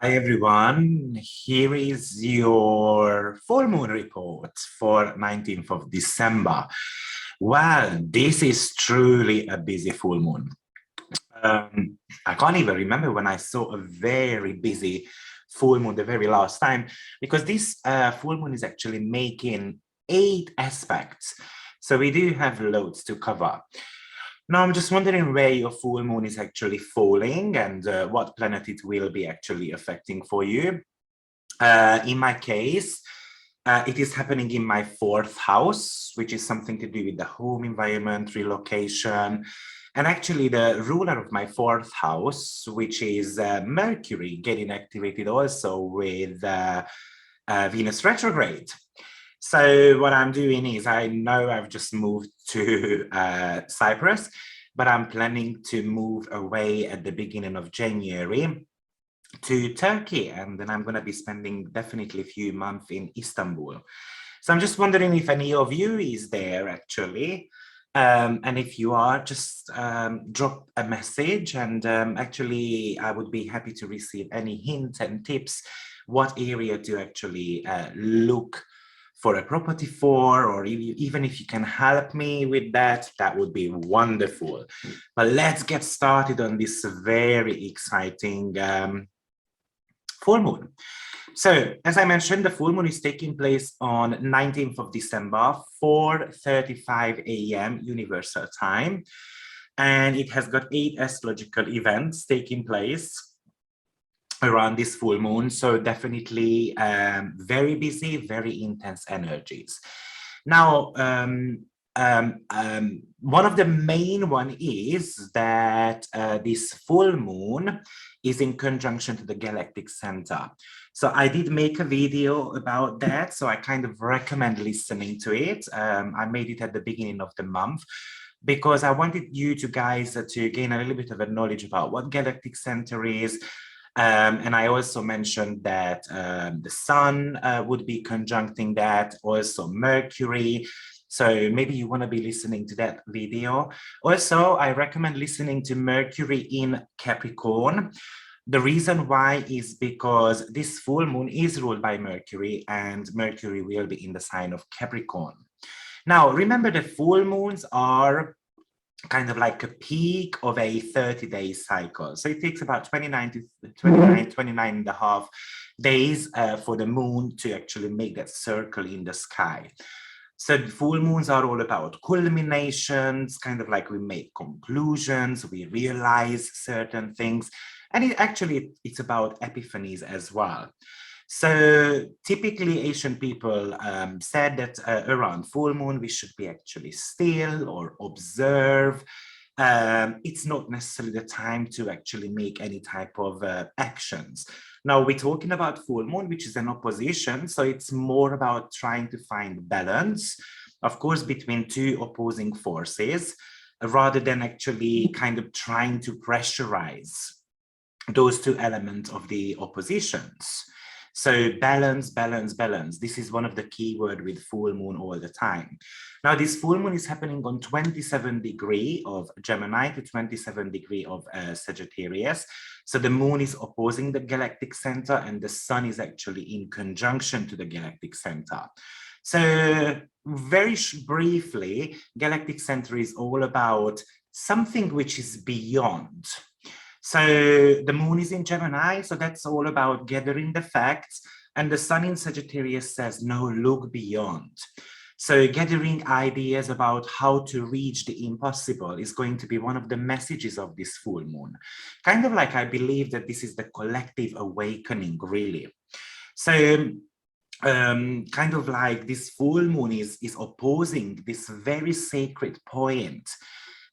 Hi everyone, here is your full moon report for 19th of December. Well, this is truly a busy full moon. I can't even remember when I saw a very busy full moon the very last time, because this full moon is actually making 8 aspects. So we do have loads to cover. Now, I'm just wondering where your full moon is actually falling and what planet it will be actually affecting for you. In my case, it is happening in my 4th house, which is something to do with the home environment, relocation. And actually the ruler of my 4th house, which is Mercury, getting activated also with Venus retrograde. So what I'm doing is, I know I've just moved to Cyprus, but I'm planning to move away at the beginning of January to Turkey. And then I'm going to be spending definitely a few months in Istanbul. So I'm just wondering if any of you is there actually. And if you are, just drop a message, and actually I would be happy to receive any hints and tips what area to actually look for a property for, or even if you can help me with that, that would be wonderful. But let's get started on this very exciting full moon. So as I mentioned, the full moon is taking place on 19th of December, 4:35 a.m. Universal Time. And it has got 8 astrological events taking place around this full moon. So definitely very busy, very intense energies. Now, one of the main one is that this full moon is in conjunction to the galactic center. So I did make a video about that, so I kind of recommend listening to it. I made it at the beginning of the month because I wanted you guys to gain a little bit of a knowledge about what galactic center is. And I also mentioned that the sun would be conjuncting that, also Mercury. So maybe you want to be listening to that video. Also, I recommend listening to Mercury in Capricorn. The reason why is because this full moon is ruled by Mercury, and Mercury will be in the sign of Capricorn. Now, remember, the full moons are kind of like a peak of a 30-day cycle. So it takes about 29 and a half days for the moon to actually make that circle in the sky. So the full moons are all about culminations, kind of like we make conclusions, we realize certain things, and it's about epiphanies as well. So typically Asian people said that around full moon we should be actually still or observe. It's not necessarily the time to actually make any type of actions. Now we're talking about full moon, which is an opposition, so it's more about trying to find balance, of course, between 2 opposing forces, rather than actually kind of trying to pressurize those 2 elements of the oppositions. So balance, balance, balance. This is one of the key words with full moon all the time. Now, this full moon is happening on 27 degree of Gemini to 27 degree of Sagittarius. So the moon is opposing the galactic center, and the sun is actually in conjunction to the galactic center. So very briefly, galactic center is all about something which is beyond. So the moon is in Gemini, so that's all about gathering the facts. And the sun in Sagittarius says, no, look beyond. So gathering ideas about how to reach the impossible is going to be one of the messages of this full moon. Kind of like, I believe that this is the collective awakening, really. So kind of like this full moon is opposing this very sacred point.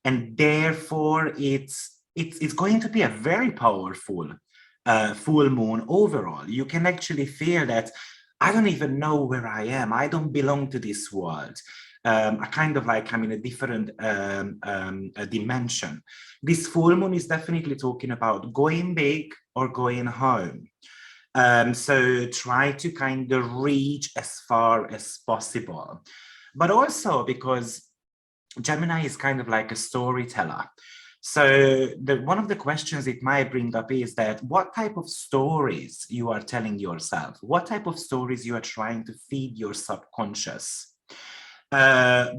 And therefore it's going to be a very powerful full moon overall. You can actually feel that, I don't even know where I am. I don't belong to this world. I kind of like, I'm in a different dimension. This full moon is definitely talking about going big or going home. So try to kind of reach as far as possible. But also because Gemini is kind of like a storyteller. So one of the questions it might bring up is that what type of stories you are telling yourself, what type of stories you are trying to feed your subconscious,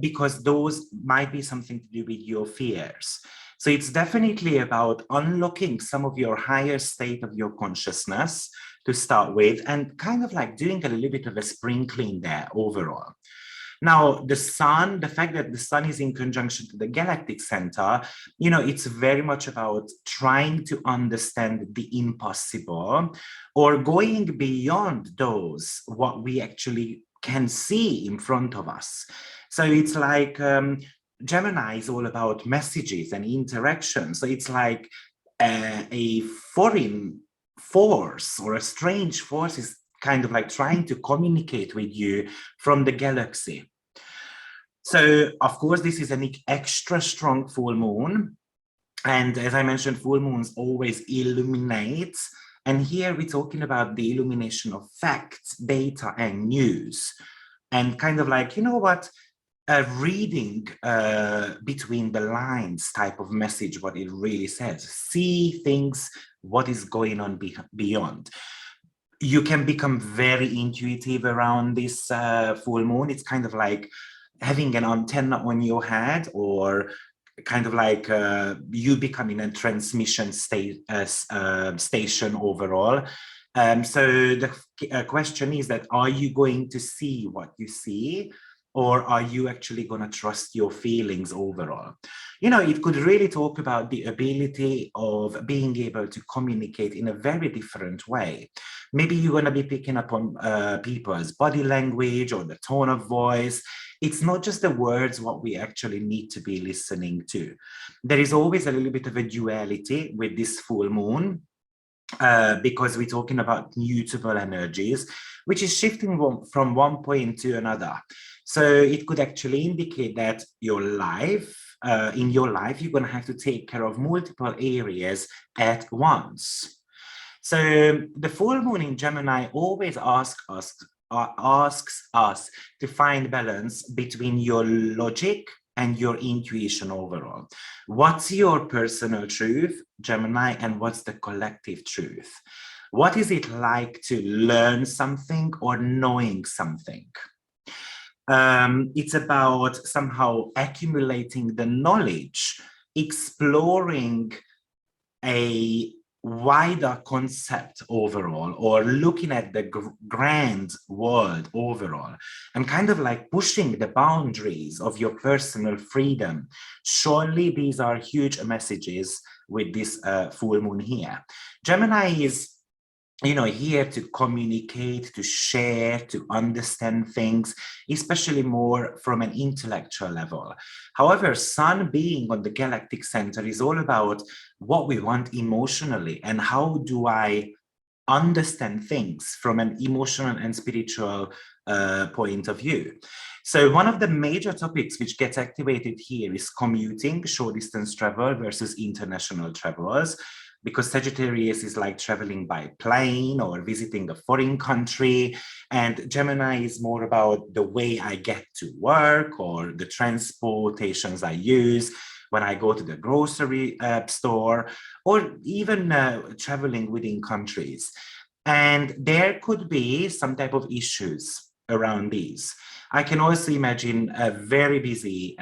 because those might be something to do with your fears. So it's definitely about unlocking some of your higher state of your consciousness to start with, and kind of like doing a little bit of a spring clean there overall. Now, the sun, the fact that the sun is in conjunction to the galactic center, you know, it's very much about trying to understand the impossible, or going beyond those, what we actually can see in front of us. So it's like Gemini is all about messages and interaction. So it's like a foreign force or a strange force is kind of like trying to communicate with you from the galaxy. So, of course, this is an extra strong full moon. And as I mentioned, full moons always illuminate. And here we're talking about the illumination of facts, data, and news. And kind of like, you know what, reading between the lines type of message, what it really says. See things, what is going on beyond. You can become very intuitive around this full moon. It's kind of like having an antenna on your head, or kind of like you becoming a transmission station overall. So the question is that, are you going to see what you see, or are you actually going to trust your feelings overall? You know, it could really talk about the ability of being able to communicate in a very different way. Maybe you're going to be picking up on people's body language or the tone of voice. It's not just the words what we actually need to be listening to. There is always a little bit of a duality with this full moon, because we're talking about mutable energies, which is shifting from one point to another. So it could actually indicate that your life, in your life, you're going to have to take care of multiple areas at once. So the full moon in Gemini always asks us to find balance between your logic and your intuition overall. What's your personal truth, Gemini, and what's the collective truth? What is it like to learn something or knowing something? It's about somehow accumulating the knowledge, exploring a wider concept overall, or looking at the grand world overall, and kind of like pushing the boundaries of your personal freedom. Surely these are huge messages with this full moon here. Gemini is, you know, here to communicate, to share, to understand things, especially more from an intellectual level. However, Sun being on the galactic center is all about what we want emotionally, and how do I understand things from an emotional and spiritual point of view. So one of the major topics which gets activated here is commuting, short distance travel versus international travels, because Sagittarius is like traveling by plane or visiting a foreign country, and Gemini is more about the way I get to work or the transportations I use when I go to the grocery store, or even traveling within countries. And there could be some type of issues around these. I can also imagine a very busy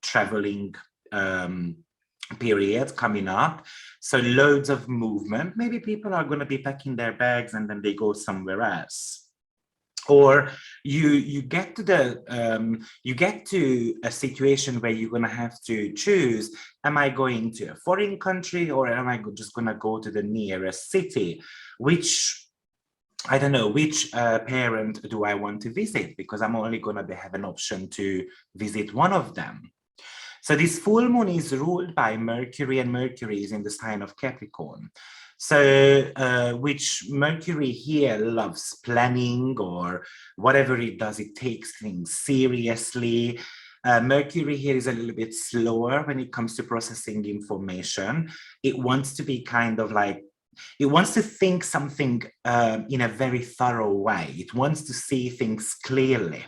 traveling period coming up. So loads of movement. Maybe people are going to be packing their bags and then they go somewhere else. Or you get to a situation where you're going to have to choose, am I going to a foreign country, or am I just going to go to the nearest city? Which, I don't know, which parent do I want to visit? Because I'm only going to have an option to visit one of them. So this full moon is ruled by Mercury, and Mercury is in the sign of Capricorn. So which Mercury here loves planning, or whatever it does, it takes things seriously. Mercury here is a little bit slower when it comes to processing information. It wants to be kind of like, it wants to think something in a very thorough way. It wants to see things clearly.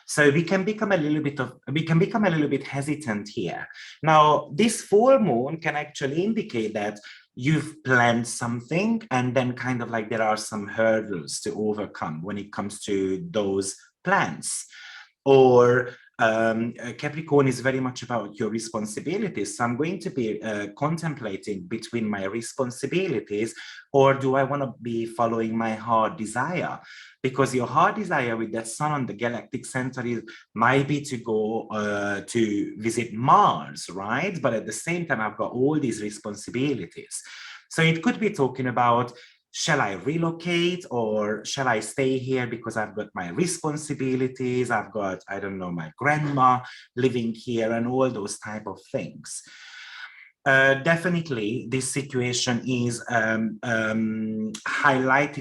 So we can become a little bit hesitant here. Now, this full moon can actually indicate that you've planned something and then kind of like there are some hurdles to overcome when it comes to those plans. Or Capricorn is very much about your responsibilities. So I'm going to be contemplating between my responsibilities, or do I want to be following my heart desire? Because your heart desire with that sun on the galactic center is might be to go to visit Mars, right? But at the same time, I've got all these responsibilities. So it could be talking about, shall I relocate or shall I stay here because I've got my responsibilities, I've got, I don't know, my grandma living here and all those type of things. Definitely, this situation is highlighting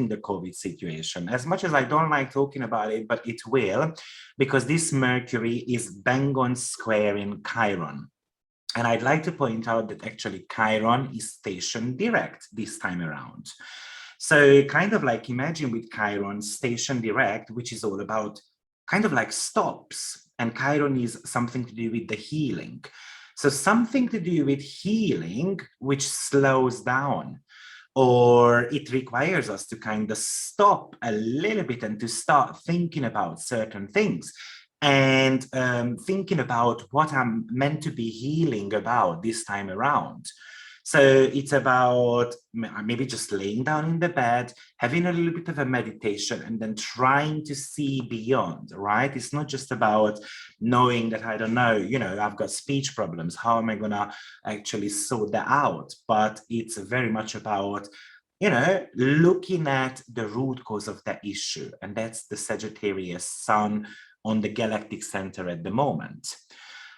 the COVID situation. As much as I don't like talking about it, but it will, because this Mercury is bang on square in Chiron. And I'd like to point out that actually Chiron is stationed direct this time around. So kind of like imagine with Chiron station direct, which is all about kind of like stops, and Chiron is something to do with the healing. So something to do with healing, which slows down, or it requires us to kind of stop a little bit and to start thinking about certain things and thinking about what I'm meant to be healing about this time around. So it's about maybe just laying down in the bed, having a little bit of a meditation, and then trying to see beyond, right? It's not just about knowing that, I don't know, you know, I've got speech problems. How am I going to actually sort that out? But it's very much about, you know, looking at the root cause of that issue. And that's the Sagittarius sun on the galactic center at the moment.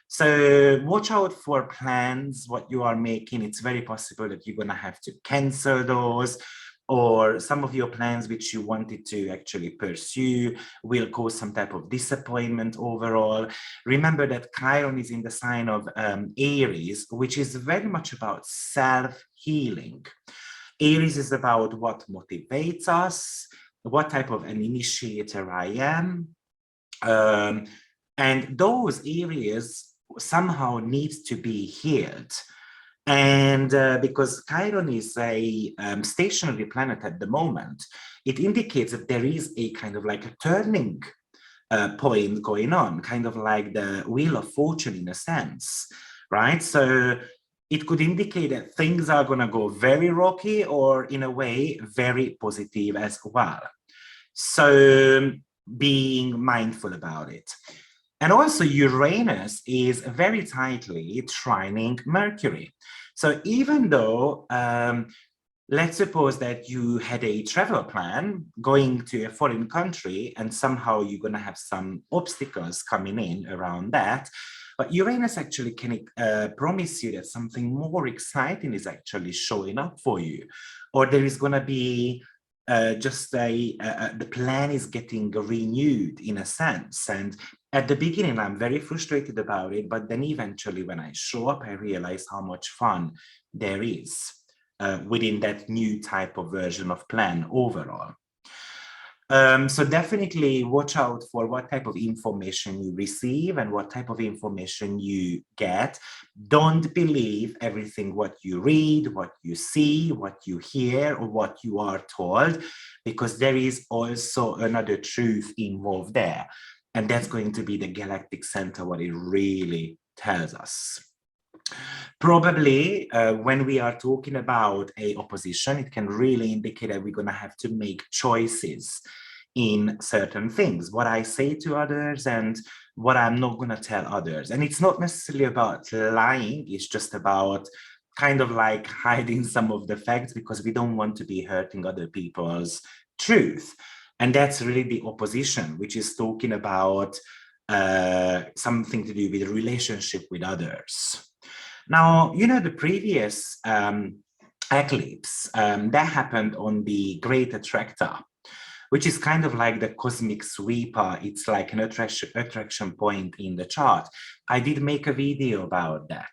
So watch out for plans, what you are making. It's very possible that you're going to have to cancel those, or some of your plans which you wanted to actually pursue will cause some type of disappointment overall. Remember that Chiron is in the sign of Aries, which is very much about self-healing. Aries is about what motivates us, what type of an initiator I am. And those areas somehow need to be healed. And because Chiron is a stationary planet at the moment, it indicates that there is a kind of like a turning point going on, kind of like the wheel of fortune in a sense, right? So it could indicate that things are going to go very rocky, or in a way, very positive as well. So being mindful about it. And also Uranus is very tightly trining Mercury. So even though, let's suppose that you had a travel plan going to a foreign country and somehow you're going to have some obstacles coming in around that, but Uranus actually can promise you that something more exciting is actually showing up for you, or there is going to be the plan is getting renewed in a sense. And at the beginning, I'm very frustrated about it, but then eventually when I show up, I realize how much fun there is within that new type of version of plan overall. So definitely watch out for what type of information you receive and what type of information you get. Don't believe everything what you read, what you see, what you hear, or what you are told, because there is also another truth involved there. And that's going to be the galactic center, what it really tells us. Probably when we are talking about a opposition, it can really indicate that we're going to have to make choices in certain things, what I say to others and what I'm not going to tell others. And it's not necessarily about lying, it's just about kind of like hiding some of the facts, because we don't want to be hurting other people's truth. And that's really the opposition, which is talking about something to do with the relationship with others. Now, you know, the previous eclipse that happened on the Great Attractor, which is kind of like the cosmic sweeper. It's like an attraction point in the chart. I did make a video about that.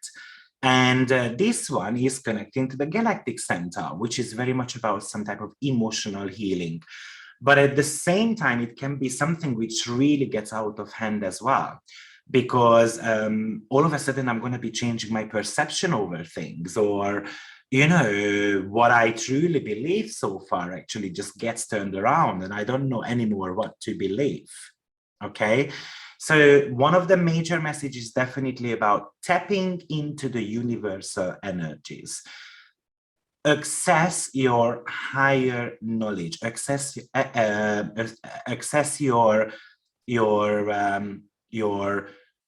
And this one is connecting to the galactic center, which is very much about some type of emotional healing. But at the same time, it can be something which really gets out of hand as well, because all of a sudden I'm going to be changing my perception over things, or, you know, what I truly believe so far actually just gets turned around and I don't know anymore what to believe. Okay. So one of the major messages is definitely about tapping into the universal energies. Access your higher knowledge, access your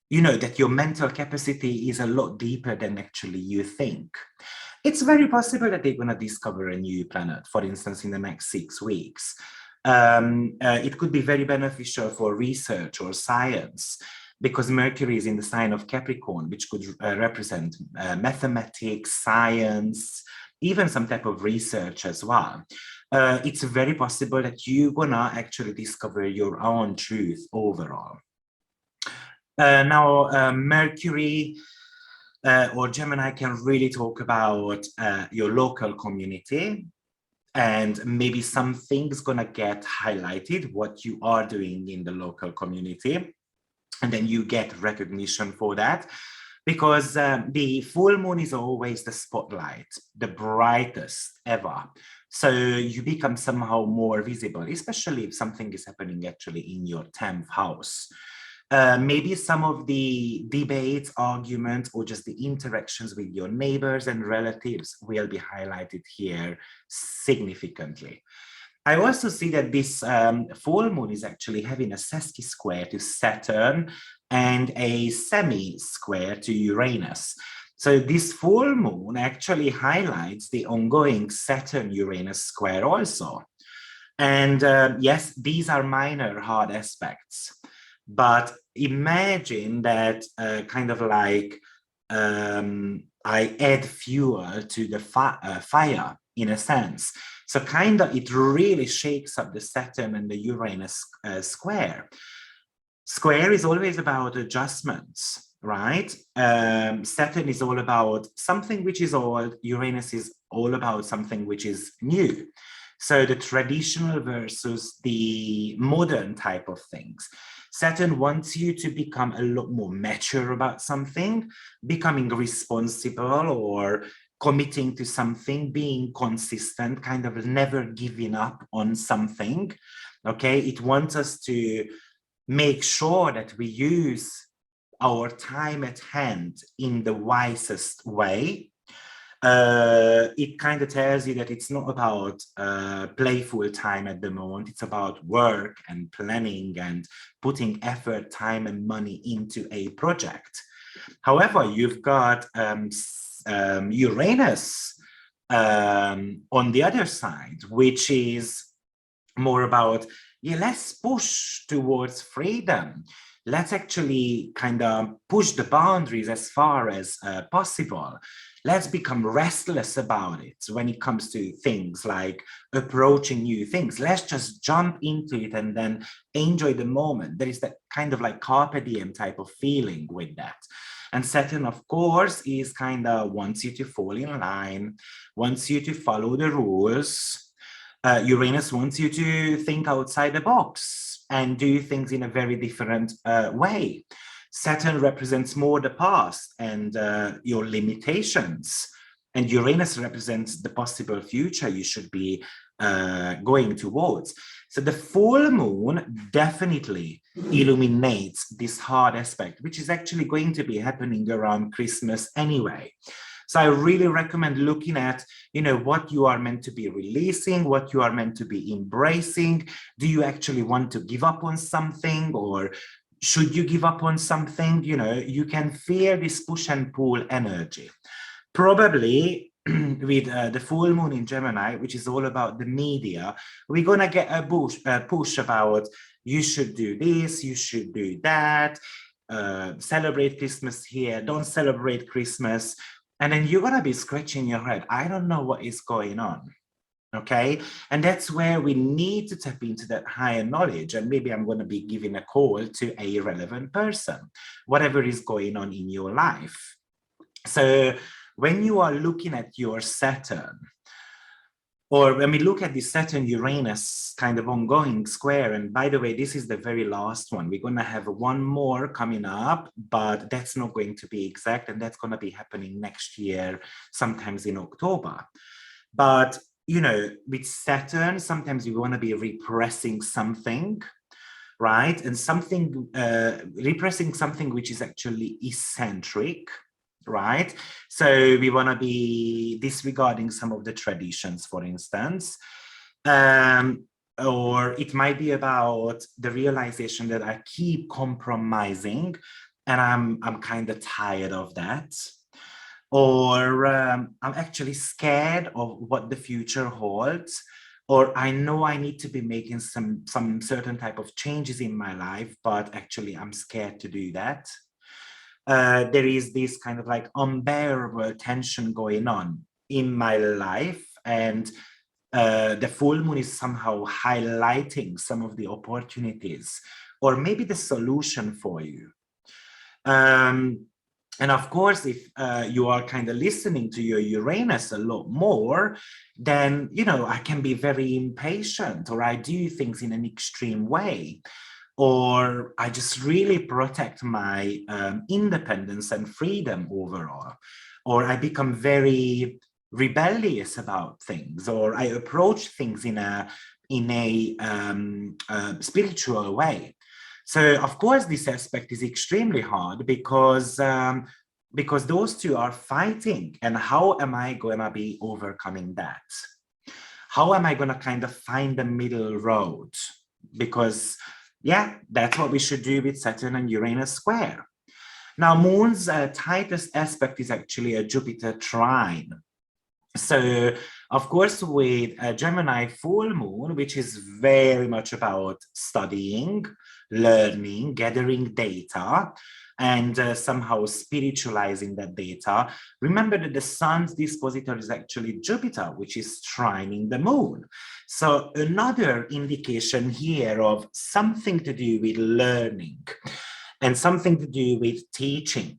you know, that your mental capacity is a lot deeper than actually you think. It's very possible that they're going to discover a new planet, for instance, in the next 6 weeks. It could be very beneficial for research or science, because Mercury is in the sign of Capricorn, which could represent mathematics, science, even some type of research as well. It's very possible that you're gonna actually discover your own truth overall. Now, Mercury or Gemini can really talk about your local community, and maybe some things gonna get highlighted, what you are doing in the local community, and then you get recognition for that, because the full moon is always the spotlight, the brightest ever. So you become somehow more visible, especially if something is happening actually in your 10th house. Maybe some of the debates, arguments, or just the interactions with your neighbors and relatives will be highlighted here significantly. I also see that this full moon is actually having a sesqui square to Saturn and a semi-square to Uranus. So this full moon actually highlights the ongoing Saturn-Uranus square also. And yes, these are minor hard aspects. But imagine that kind of like I add fuel to the fire in a sense. So kind of it really shakes up the Saturn and the Uranus square. Square is always about adjustments, right? Saturn is all about something which is old. Uranus is all about something which is new. So the traditional versus the modern type of things. Saturn wants you to become a lot more mature about something, becoming responsible or committing to something, being consistent, kind of never giving up on something. Okay, it wants us to make sure that we use our time at hand in the wisest way. It kind of tells you that it's not about playful time at the moment. It's about work and planning and putting effort, time, and money into a project. However, you've got Uranus on the other side, which is more about, yeah, let's push towards freedom. Let's actually kind of push the boundaries as far as possible. Let's become restless about it when it comes to things like approaching new things. Let's just jump into it and then enjoy the moment. There is that kind of like carpe diem type of feeling with that. And Saturn, of course, is kind of wants you to fall in line, wants you to follow the rules. Uranus wants you to think outside the box and do things in a very different way. Saturn represents more the past and your limitations, and Uranus represents the possible future you should be going towards. So the full moon definitely illuminates this hard aspect, which is actually going to be happening around Christmas anyway. So I really recommend looking at, you know, what you are meant to be releasing, what you are meant to be embracing. Do you actually want to give up on something, or should you give up on something? You know, you can feel this push and pull energy. Probably with the full moon in Gemini, which is all about the media, we're going to get a push about you should do this, you should do that, celebrate Christmas here, don't celebrate Christmas. And then you're going to be scratching your head. I don't know what is going on. Okay. And that's where we need to tap into that higher knowledge. And maybe I'm going to be giving a call to a relevant person, whatever is going on in your life. So when you are looking at your Saturn, Or when we look at the Saturn-Uranus kind of ongoing square, and by the way, this is the very last one. We're going to have one more coming up, but that's not going to be exact, and that's going to be happening next year, sometimes in October. But, you know, with Saturn, sometimes you want to be repressing something, right? And something, repressing something which is actually eccentric, right? So we want to be disregarding some of the traditions, for instance. Or it might be about the realization that I keep compromising and I'm kind of tired of that. Or I'm actually scared of what the future holds, or I know I need to be making some certain type of changes in my life, but actually I'm scared to do that. There is this kind of like unbearable tension going on in my life, and the full moon is somehow highlighting some of the opportunities or maybe the solution for you. And of course, if you are kind of listening to your Uranus a lot more, then, you know, I can be very impatient, or I do things in an extreme way, or I just really protect my independence and freedom overall, or I become very rebellious about things, or I approach things in a spiritual way. So of course, this aspect is extremely hard because those two are fighting. And how am I going to be overcoming that? How am I going to kind of find the middle road? Because, yeah, that's what we should do with Saturn and Uranus square. Now, Moon's tightest aspect is actually a Jupiter trine. So, of course, with a Gemini full moon, which is very much about studying, learning, gathering data, and somehow spiritualizing that data, remember that the sun's dispositor is actually Jupiter, which is trining the moon. So another indication here of something to do with learning and something to do with teaching.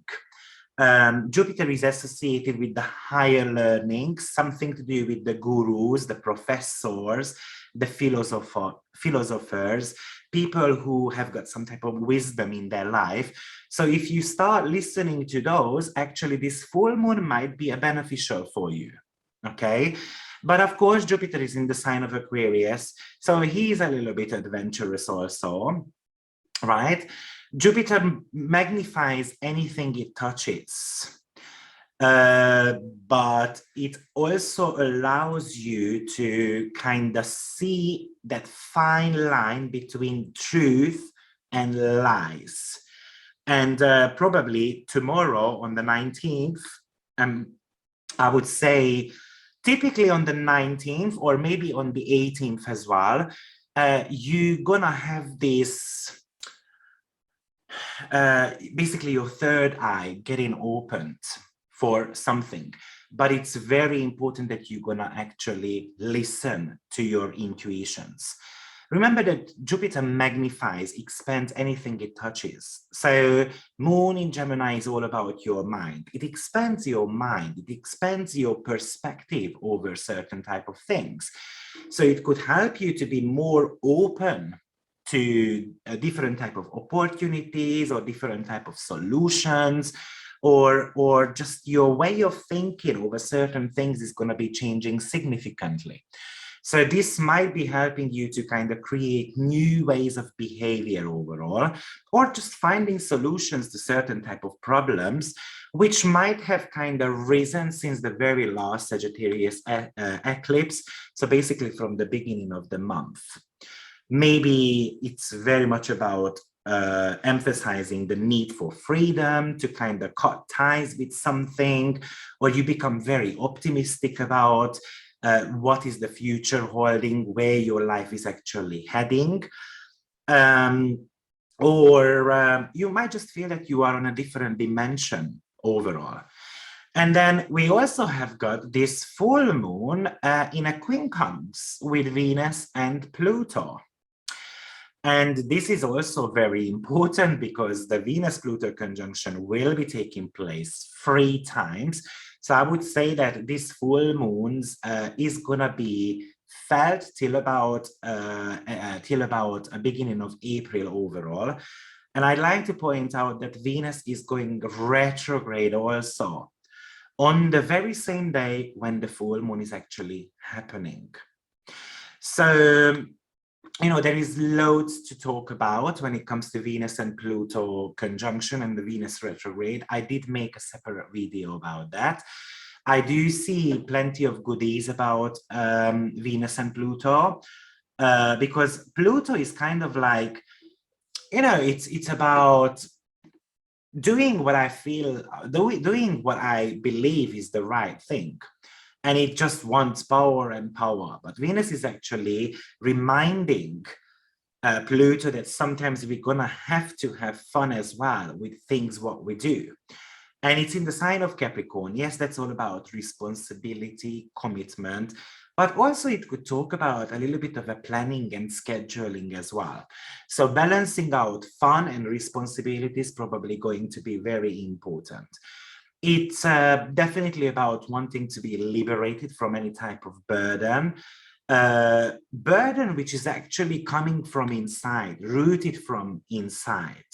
Jupiter is associated with the higher learning, something to do with the gurus, the professors, the philosophers, people who have got some type of wisdom in their life. So if you start listening to those, actually this full moon might be beneficial for you, okay? But of course, Jupiter is in the sign of Aquarius, so he's a little bit adventurous also, right? Jupiter magnifies anything it touches, but it also allows you to kind of see that fine line between truth and lies. And probably tomorrow on the 19th, I would say typically on the 19th or maybe on the 18th as well, you're gonna have this basically your third eye getting opened for something. But it's very important that you're gonna actually listen to your intuitions. Remember that Jupiter magnifies, expands anything it touches. So Moon in Gemini is all about your mind. It expands your mind. It expands your perspective over certain type of things. So it could help you to be more open to a different type of opportunities or different type of solutions, or just your way of thinking over certain things is going to be changing significantly. So this might be helping you to kind of create new ways of behavior overall, or just finding solutions to certain type of problems, which might have kind of risen since the very last Sagittarius eclipse. So basically from the beginning of the month. Maybe it's very much about emphasizing the need for freedom, to kind of cut ties with something, or you become very optimistic about what is the future holding, where your life is actually heading. Or you might just feel that you are on a different dimension overall. And then we also have got this full moon in a quincunx with Venus and Pluto. And this is also very important because the Venus-Pluto conjunction will be taking place 3 times. So I would say that this full moons is gonna be felt till about a beginning of April overall. And I'd like to point out that Venus is going retrograde also on the very same day when the full moon is actually happening. So, you know, there is loads to talk about when it comes to Venus and Pluto conjunction and the Venus retrograde. I did make a separate video about that. I do see plenty of goodies about Venus and Pluto because Pluto is kind of like, you know, it's about doing what I feel, doing what I believe is the right thing. And it just wants power and power. But Venus is actually reminding Pluto that sometimes we're gonna have to have fun as well with things what we do. And it's in the sign of Capricorn. Yes, that's all about responsibility, commitment, but also it could talk about a little bit of a planning and scheduling as well. So balancing out fun and responsibility is probably going to be very important. It's definitely about wanting to be liberated from any type of burden, burden which is actually coming from inside, rooted from inside.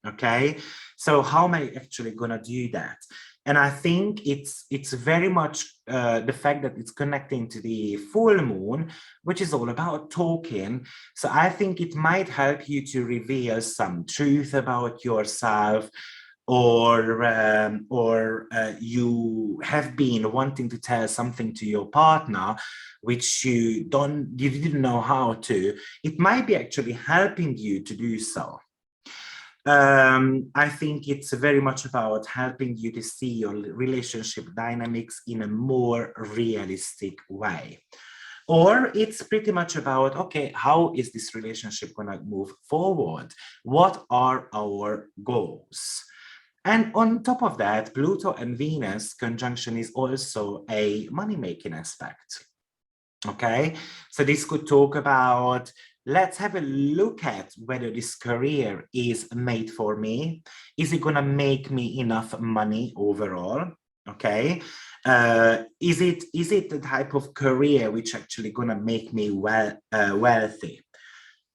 Okay, so how am I actually gonna do that? And I think it's very much the fact that it's connecting to the full moon, which is all about talking. So I think it might help you to reveal some truth about yourself, or you have been wanting to tell something to your partner which you didn't know how to. It might be actually helping you to do so. I think it's very much about helping you to see your relationship dynamics in a more realistic way. Or it's pretty much about, okay, how is this relationship going to move forward? What are our goals? And on top of that, Pluto and Venus conjunction is also a money-making aspect. Okay, so this could talk about, let's have a look at whether this career is made for me. Is it going to make me enough money overall? Okay, is it the type of career which actually going to make me wealthy?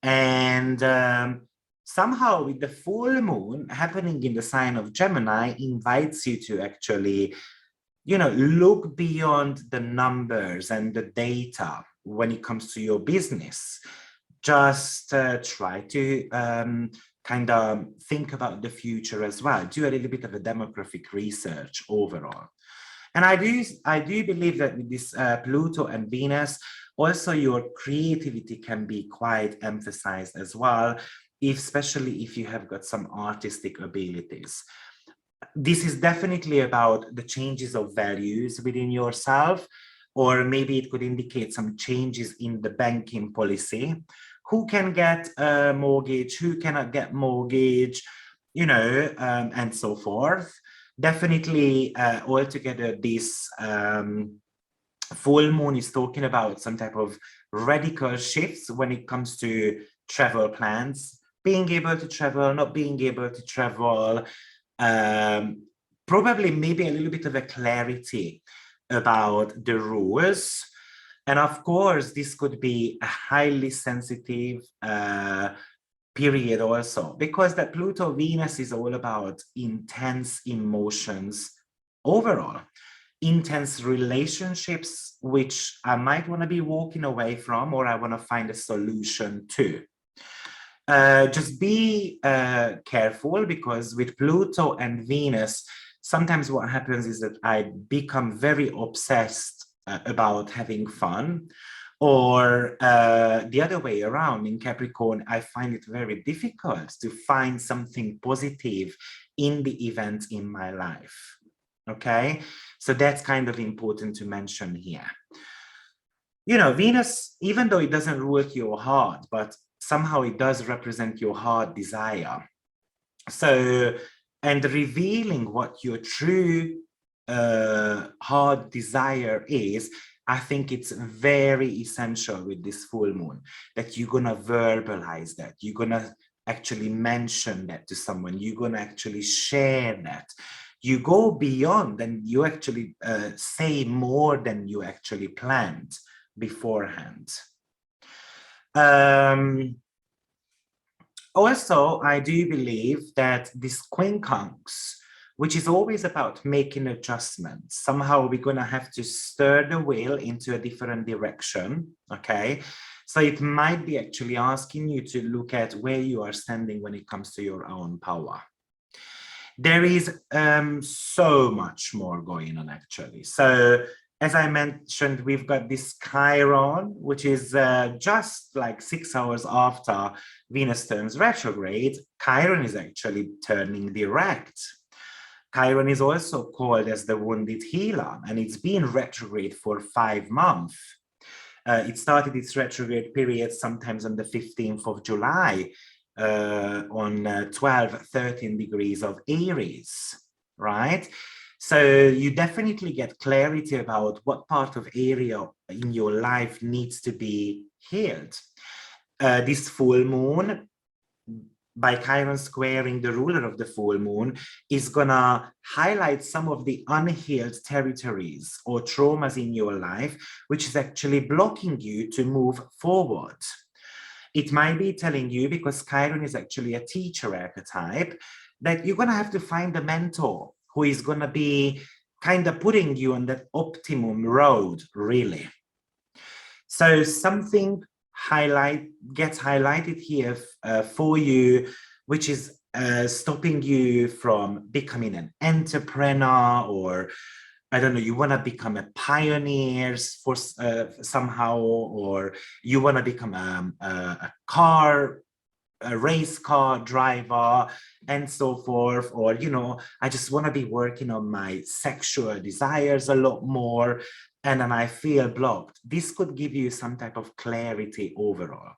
And somehow with the full moon happening in the sign of Gemini invites you to actually, you know, look beyond the numbers and the data when it comes to your business. Just try to kind of think about the future as well. Do a little bit of a demographic research overall. And I do believe that with this Pluto and Venus, also your creativity can be quite emphasized as well, especially if you have got some artistic abilities. This is definitely about the changes of values within yourself, or maybe it could indicate some changes in the banking policy. Who can get a mortgage, who cannot get mortgage, you know, and so forth. Definitely altogether this full moon is talking about some type of radical shifts when it comes to travel plans, being able to travel, not being able to travel, probably maybe a little bit of a clarity about the rules. And of course, this could be a highly sensitive period also, because that Pluto Venus is all about intense emotions overall, intense relationships, which I might want to be walking away from, or I want to find a solution to. Just be careful, because with Pluto and Venus, sometimes what happens is that I become very obsessed about having fun, or the other way around. In Capricorn, I find it very difficult to find something positive in the events in my life. Okay, so that's kind of important to mention here. You know, Venus, even though it doesn't rule your heart, but somehow it does represent your heart desire. So, and revealing what your true heart desire is I think it's very essential with this full moon that you're going to verbalize that. You're going to actually mention that to someone. You're going to actually share that. You go beyond and you actually say more than you actually planned beforehand. Also, I do believe that this quincunx, which is always about making adjustments, somehow we're going to have to stir the wheel into a different direction, okay? So it might be actually asking you to look at where you are standing when it comes to your own power. There is so much more going on, actually. So as I mentioned, we've got this Chiron, which is just like 6 hours after Venus turns retrograde. Chiron is actually turning direct. Chiron is also called as the wounded healer, and it's been retrograde for 5 months. It started its retrograde period sometimes on the 15th of July on 13 degrees of Aries, right? So you definitely get clarity about what part of area in your life needs to be healed. This full moon, by Chiron squaring the ruler of the full moon, is gonna highlight some of the unhealed territories or traumas in your life, which is actually blocking you to move forward. It might be telling you, because Chiron is actually a teacher archetype, that you're gonna have to find a mentor who is gonna be kind of putting you on that optimum road, really. So something gets highlighted here for you, which is stopping you from becoming an entrepreneur, or I don't know, you want to become a pioneer for somehow, or you want to become a race car driver and so forth, or, you know, I just want to be working on my sexual desires a lot more, and then I feel blocked. This could give you some type of clarity overall.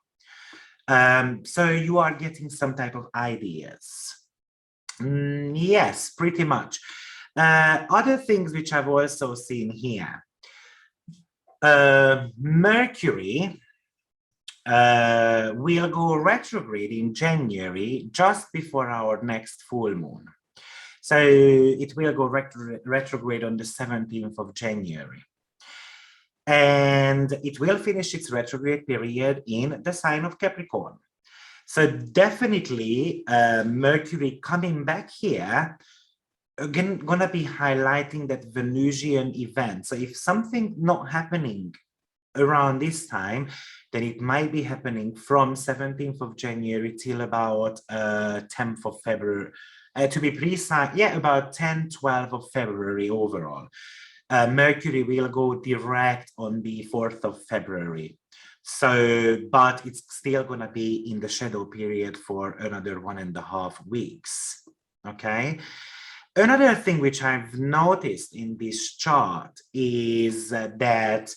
So you are getting some type of ideas. Yes, pretty much. Other things which I've also seen here. Mercury will go retrograde in January, just before our next full moon. So it will go retrograde on the 17th of January. And it will finish its retrograde period in the sign of Capricorn. So definitely Mercury coming back here, again, gonna be highlighting that Venusian event. So if something not happening around this time, then it might be happening from 17th of January till about 10th of February. To be precise, yeah, about 10, 12 of February overall. Mercury will go direct on the 4th of February. So, but it's still going to be in the shadow period for another 1.5 weeks. Okay. Another thing which I've noticed in this chart is that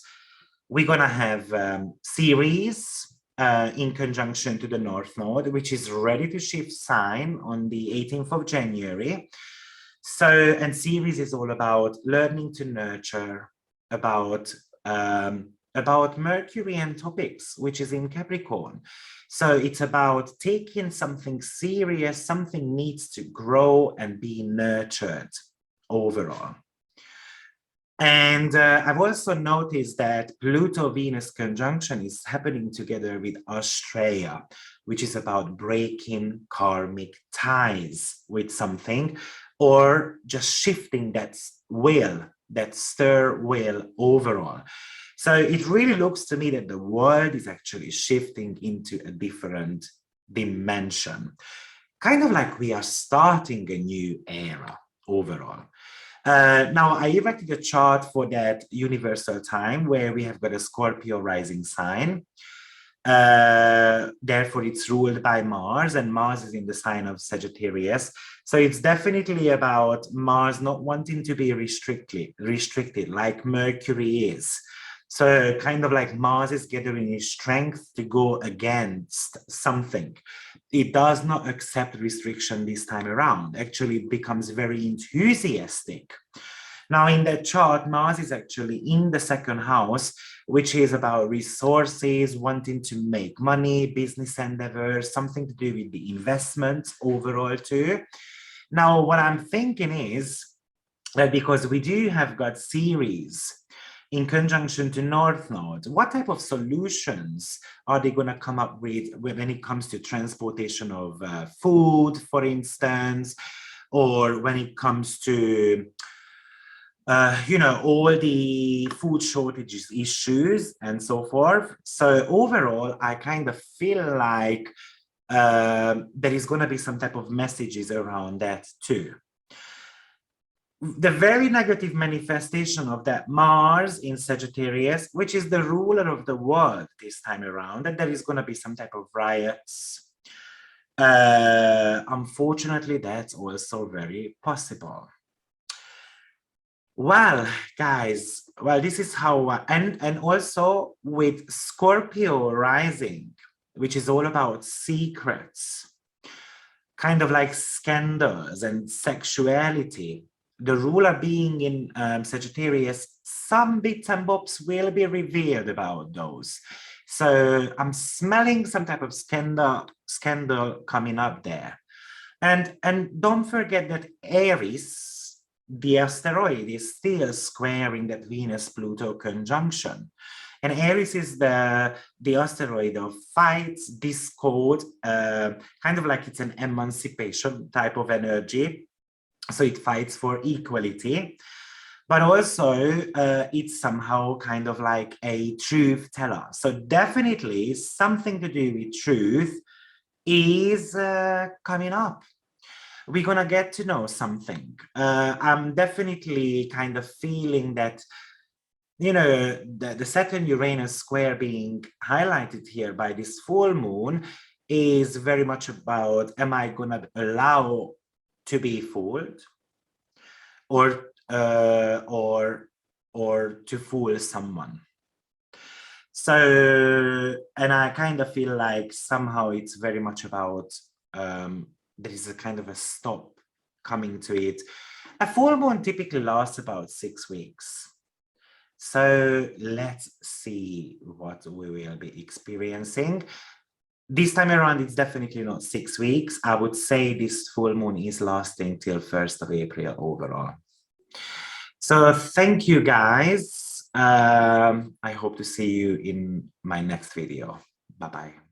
we're going to have Ceres in conjunction to the North Node, which is ready to shift sign on the 18th of January. So, and Ceres is all about learning to nurture, about Mercury and topics, which is in Capricorn. So it's about taking something serious, something needs to grow and be nurtured overall. And I've also noticed that Pluto-Venus conjunction is happening together with Australia, which is about breaking karmic ties with something, or just shifting that wheel, that stir wheel overall. So it really looks to me that the world is actually shifting into a different dimension. Kind of like we are starting a new era overall. Now, I erected a chart for that universal time where we have got a Scorpio rising sign. Therefore, it's ruled by Mars, and Mars is in the sign of Sagittarius. So it's definitely about Mars not wanting to be restricted like Mercury is. So kind of like Mars is gathering its strength to go against something. It does not accept restriction this time around. Actually, it becomes very enthusiastic Now in the chart, Mars is actually in the second house, which is about resources, wanting to make money, business endeavors, something to do with the investments overall too. Now, what I'm thinking is that because we do have got Ceres in conjunction to North Node, what type of solutions are they going to come up with when it comes to transportation of food, for instance, or when it comes to you know, all the food shortages issues and so forth. So overall, I kind of feel like there is going to be some type of messages around that too. The very negative manifestation of that Mars in Sagittarius, which is the ruler of the world this time around, that there is going to be some type of riots. Unfortunately, that's also very possible. Well, guys, well, this is how, and also with Scorpio rising, which is all about secrets, kind of like scandals and sexuality. The ruler being in Sagittarius, some bits and bobs will be revealed about those. So I'm smelling some type of scandal coming up there. And don't forget that Aries, the asteroid, is still squaring that Venus-Pluto conjunction. And Aries is the asteroid of fights, discord, kind of like it's an emancipation type of energy. So it fights for equality, but also it's somehow kind of like a truth teller. So definitely something to do with truth is coming up. We're gonna get to know something. I'm definitely kind of feeling that, you know, the Saturn-Uranus square being highlighted here by this full moon is very much about, am I gonna allow to be fooled, or to fool someone? So, and I kind of feel like somehow it's very much about there is a kind of a stop coming to it. A full moon typically lasts about 6 weeks. So let's see what we will be experiencing. This time around, it's definitely not 6 weeks. I would say this full moon is lasting till 1st of April overall. So thank you, guys. I hope to see you in my next video. Bye-bye.